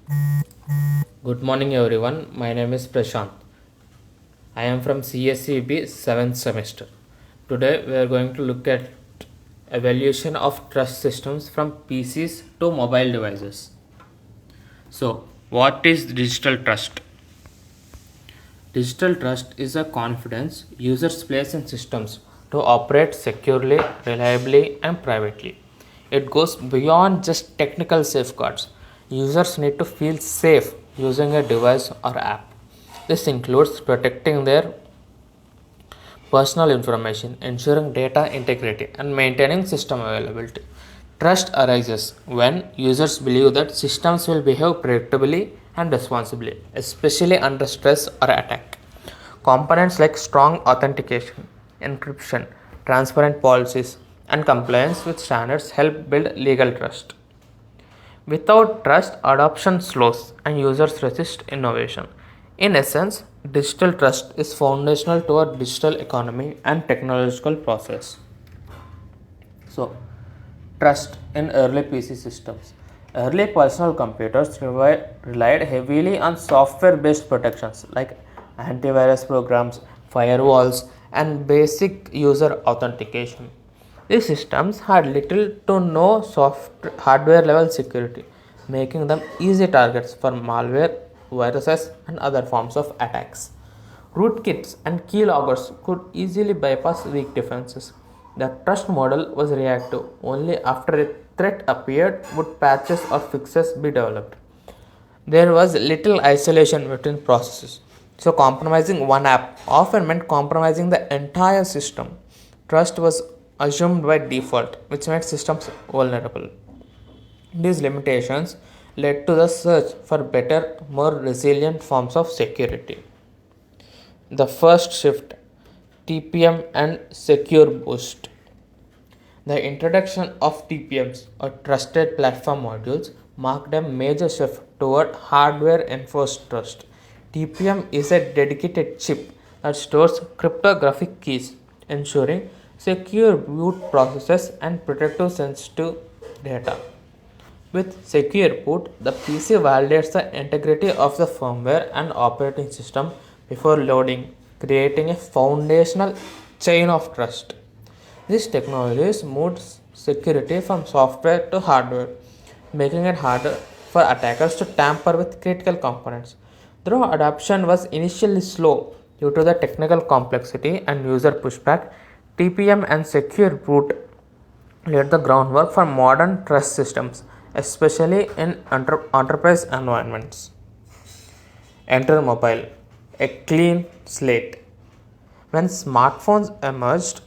Good morning, everyone. My name is Prashant. I am from CSCB 7th semester. Today, we are going to look at evaluation of trust systems from PCs to mobile devices. So, what is digital trust? Digital trust is a confidence users place in systems to operate securely, reliably, and privately. It goes beyond just technical safeguards. Users need to feel safe using a device or app. This includes protecting their personal information, ensuring data integrity, and maintaining system availability. Trust arises when users believe that systems will behave predictably and responsibly, especially under stress or attack. Components like strong authentication, encryption, transparent policies, and compliance with standards help build legal trust. Without trust, adoption slows and users resist innovation. In essence, digital trust is foundational to our digital economy and technological process. So, trust in early PC systems. Early personal computers relied heavily on software based protections like antivirus programs, firewalls, and basic user authentication. These systems had little to no hardware level security, making them easy targets for malware, viruses, and other forms of attacks. Rootkits and keyloggers could easily bypass weak defenses. The trust model was reactive. Only after a threat appeared would patches or fixes be developed. There was little isolation between processes. So, compromising one app often meant compromising the entire system. Trust was assumed by default, which made systems vulnerable. These limitations led to the search for better, more resilient forms of security. The first shift, TPM and Secure Boost. The introduction of TPMs or Trusted Platform Modules marked a major shift toward hardware enforced trust. TPM is a dedicated chip that stores cryptographic keys, ensuring secure boot processes and protective sensitive data. With Secure Boot, the PC validates the integrity of the firmware and operating system before loading, creating a foundational chain of trust. This technology moves security from software to hardware, making it harder for attackers to tamper with critical components. Though adoption was initially slow due to the technical complexity and user pushback, TPM and Secure Boot laid the groundwork for modern trust systems, especially in enterprise environments. Enter mobile, a clean slate. When smartphones emerged,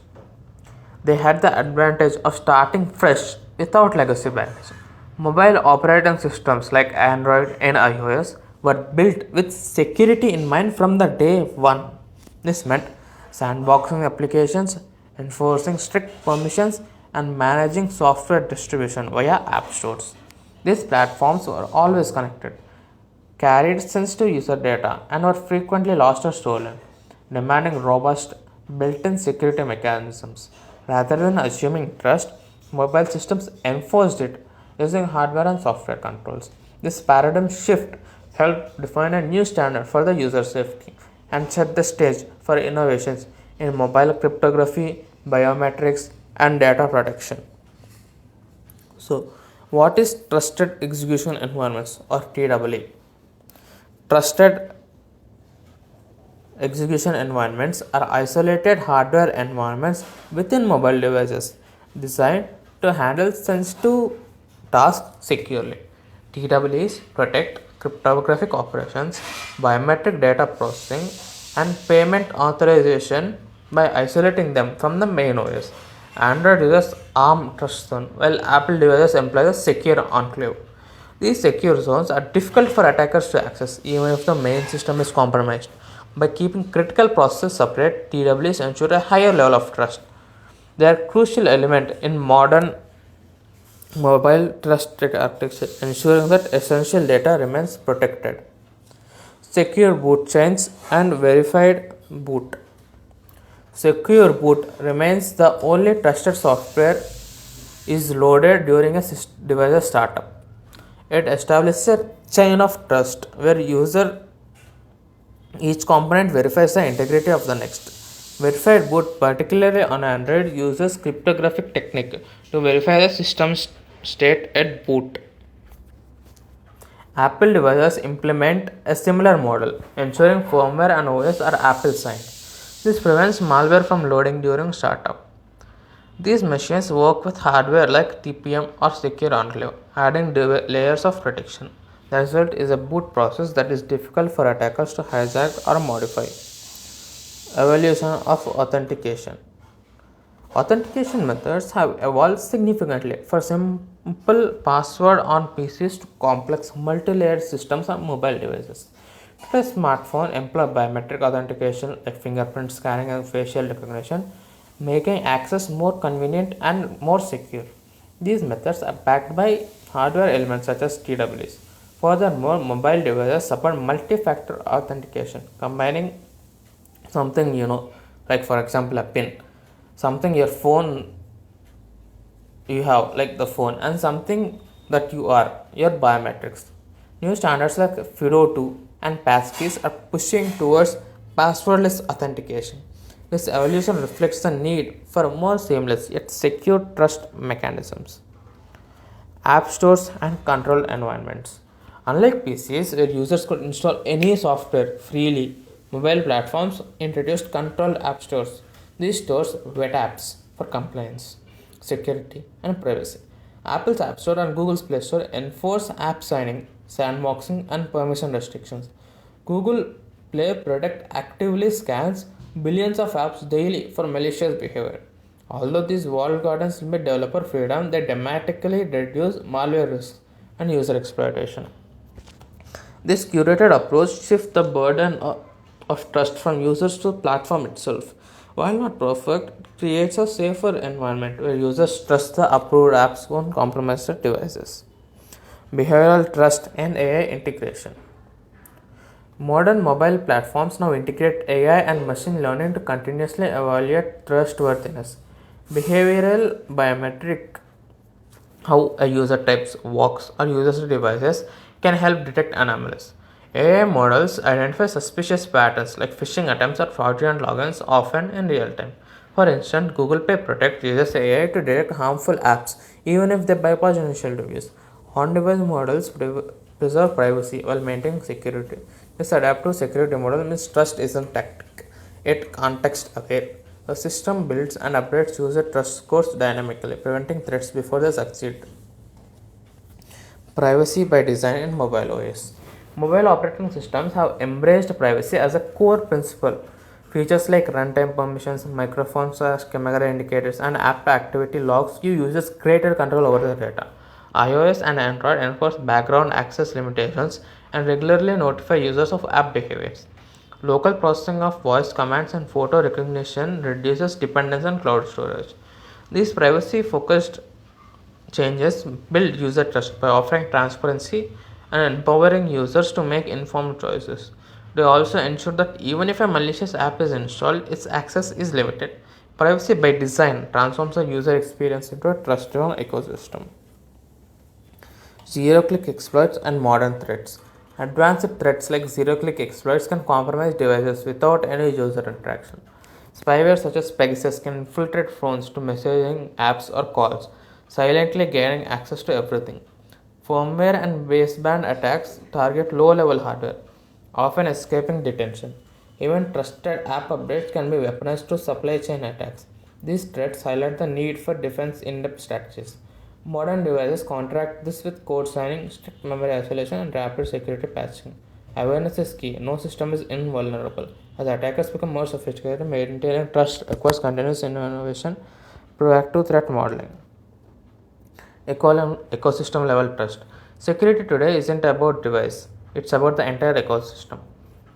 they had the advantage of starting fresh without legacy baggage. Mobile operating systems like Android and iOS were built with security in mind from the day one. This meant sandboxing applications, enforcing strict permissions, and managing software distribution via app stores. These platforms were always connected, carried sensitive user data, and were frequently lost or stolen, demanding robust built in security mechanisms. Rather than assuming trust, mobile systems enforced it using hardware and software controls. This paradigm shift helped define a new standard for the user safety and set the stage for innovations in mobile cryptography, biometrics, and data protection. So, what is Trusted Execution Environments or TEE? Trusted execution environments are isolated hardware environments within mobile devices designed to handle sensitive tasks securely. TEEs protect cryptographic operations, biometric data processing, and payment authorization by isolating them from the main OS. Android uses ARM Trust Zone, while Apple devices employ the Secure Enclave. These secure zones are difficult for attackers to access even if the main system is compromised. By keeping critical processes separate, TEEs ensure a higher level of trust. They are a crucial element in modern mobile trusted architecture, ensuring that essential data remains protected. Secure boot chains and verified boot. Secure boot remains the only trusted software is loaded during a device startup. It establishes a chain of trust where each component verifies the integrity of the next. Verified boot, particularly on Android, uses cryptographic technique to verify the system's state at boot. Apple devices implement a similar model, ensuring firmware and OS are Apple signed. This prevents malware from loading during startup. These machines work with hardware like TPM or Secure Enclave, adding layers of protection. The result is a boot process that is difficult for attackers to hijack or modify. Evolution of authentication. Authentication methods have evolved significantly from simple password on PCs to complex multi-layered systems on mobile devices. Today, smartphones employ biometric authentication like fingerprint scanning and facial recognition, making access more convenient and more secure. These methods are backed by hardware elements such as TWS. Furthermore, mobile devices support multi-factor authentication, combining something like for example a pin, something your phone you have like the phone, and something that you are your biometrics. New standards like FIDO2 and passkeys are pushing towards passwordless authentication. This evolution reflects the need for more seamless yet secure trust mechanisms. App stores and control environments. Unlike PCs, where users could install any software freely, mobile platforms introduced controlled app stores. These stores vet apps for compliance, security, and privacy. Apple's App Store and Google's Play Store enforce app signing, sandboxing, and permission restrictions. Google Play Product actively scans billions of apps daily for malicious behavior. Although these walled gardens limit developer freedom, they dramatically reduce malware risks and user exploitation. This curated approach shifts the burden of trust from users to the platform itself. While not perfect, it creates a safer environment where users trust the approved apps won't compromise their devices. Behavioral trust and AI integration. Modern mobile platforms now integrate AI and machine learning to continuously evaluate trustworthiness. Behavioral biometric, how a user types, walks, or uses devices can help detect anomalies. AI models identify suspicious patterns like phishing attempts or fraudulent logins often in real time. For instance, Google Pay Protect uses AI to detect harmful apps even if they bypass initial reviews. On-device models preserve privacy while maintaining security. This adaptive security model means trust isn't tactic, it context aware. The system builds and updates user trust scores dynamically, preventing threats before they succeed. Privacy by design in mobile OS. Mobile operating systems have embraced privacy as a core principle. Features like runtime permissions, microphones, camera indicators, and app activity logs give users greater control over their data. iOS and Android enforce background access limitations and regularly notify users of app behaviors. Local processing of voice commands and photo recognition reduces dependence on cloud storage. These privacy focused changes build user trust by offering transparency and empowering users to make informed choices. They also ensure that even if a malicious app is installed, its access is limited. Privacy by design transforms the user experience into a trust driven ecosystem. Zero click exploits and modern threats. Advanced threats like zero click exploits can compromise devices without any user interaction. Spyware such as Pegasus can infiltrate phones to messaging apps or calls, silently gaining access to everything. Firmware and baseband attacks target low level hardware, often escaping detection. Even trusted app updates can be weaponized to supply chain attacks. These threats highlight the need for defense in depth strategies. Modern devices counteract this with code signing, strict memory isolation, and rapid security patching. Awareness is key. No system is invulnerable. As attackers become more sophisticated, maintaining trust requires continuous innovation, proactive threat modeling. Ecosystem level trust. Security today isn't about device, it's about the entire ecosystem.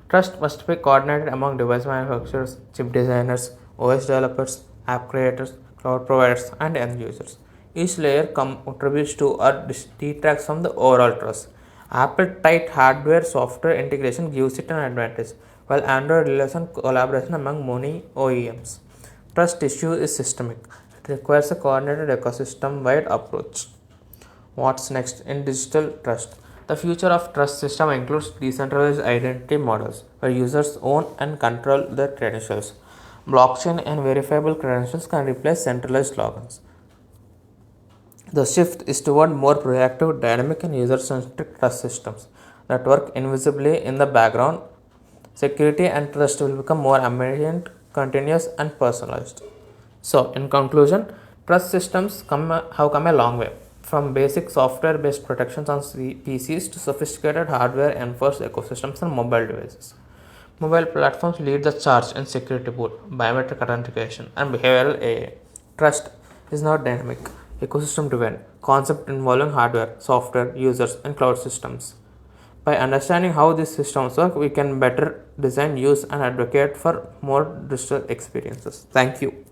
Trust must be coordinated among device manufacturers, chip designers, OS developers, app creators, cloud providers, and end users. Each layer contributes to or detracts from the overall trust. Apple tight hardware software integration gives it an advantage, while Android relies on collaboration among many OEMs. Trust issue is systemic. It requires a coordinated ecosystem wide approach. What's next in digital trust? The future of trust system includes decentralized identity models where users own and control their credentials. Blockchain and verifiable credentials can replace centralized logins. The shift is toward more proactive, dynamic, and user centric trust systems that work invisibly in the background. Security and trust will become more ambient, continuous, and personalized. So, in conclusion, trust systems have come a long way from basic software based protections on PCs to sophisticated hardware enforced ecosystems on mobile devices. Mobile platforms lead the charge in security boot, biometric authentication, and behavioral AI. Trust is not dynamic, ecosystem driven concept involving hardware, software, users, and cloud systems. By understanding how these systems work, we can better design, use, and advocate for more digital experiences. Thank you.